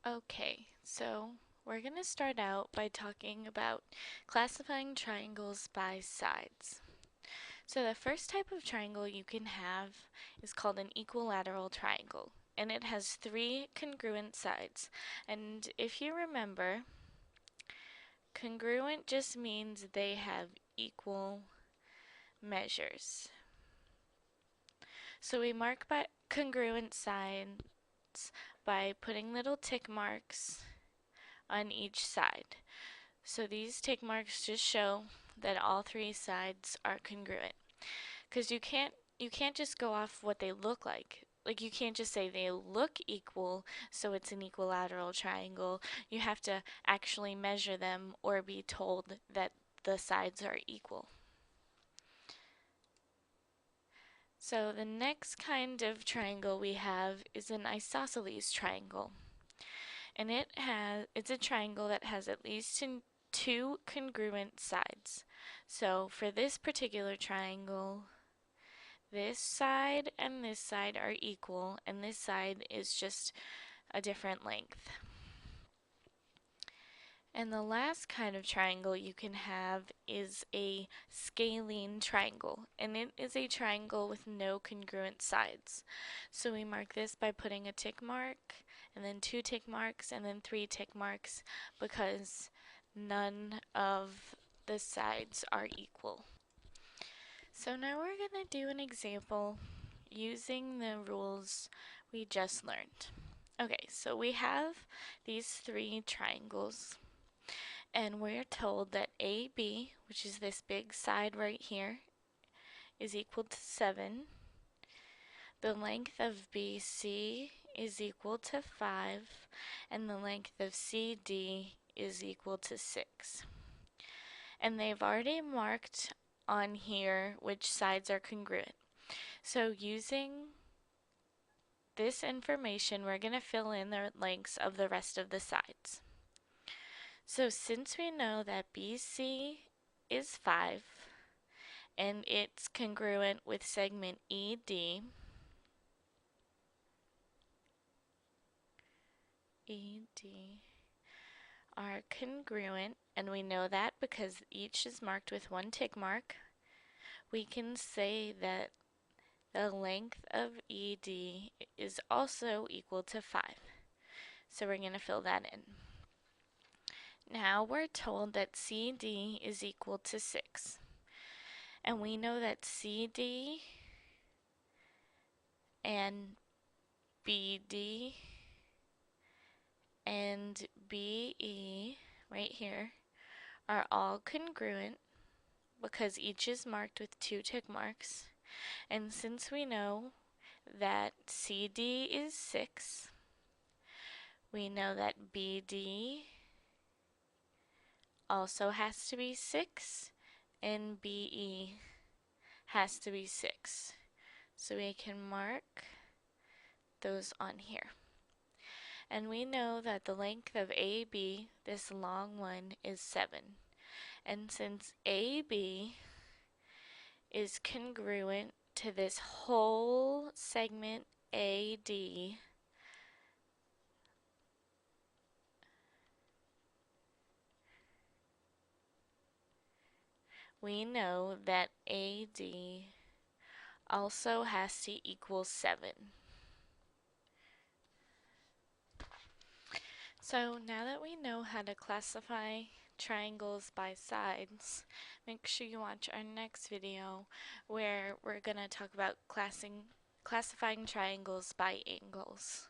Okay, so we're going to start out by talking about classifying triangles by sides. So the first type of triangle you can have is called an equilateral triangle, and it has three congruent sides. And if you remember, congruent just means they have equal measures. So we mark by congruent sides by putting little tick marks on each side. So these tick marks just show that all three sides are congruent. Because you can't just go off what they look like. Like you can't just say they look equal, so it's an equilateral triangle. You have to actually measure them or be told that the sides are equal. So the next kind of triangle we have is an isosceles triangle. And it's a triangle that has at least two congruent sides. So for this particular triangle, this side and this side are equal, and this side is just a different length. And the last kind of triangle you can have is a scalene triangle, and it is a triangle with no congruent sides. So we mark this by putting a tick mark, and then two tick marks, and then three tick marks, because none of the sides are equal. So now we're going to do an example using the rules we just learned. Okay, so we have these three triangles, and we're told that AB, which is this big side right here, is equal to 7. The length of BC is equal to 5, and the length of CD is equal to 6. And they've already marked on here which sides are congruent. So using this information, we're going to fill in the lengths of the rest of the sides. So since we know that BC is 5 and it's congruent with segment ED, are congruent, and we know that because each is marked with one tick mark, we can say that the length of ED is also equal to 5. So we're going to fill that in. Now we're told that CD is equal to 6. And we know that CD and BD and BE right here are all congruent because each is marked with two tick marks. And since we know that CD is 6, we know that BD also has to be 6 and BE has to be 6. So we can mark those on here. And we know that the length of AB, this long one, is 7. And since AB is congruent to this whole segment AD, we know that AD also has to equal 7. So now that we know how to classify triangles by sides, make sure you watch our next video where we're going to talk about classifying triangles by angles.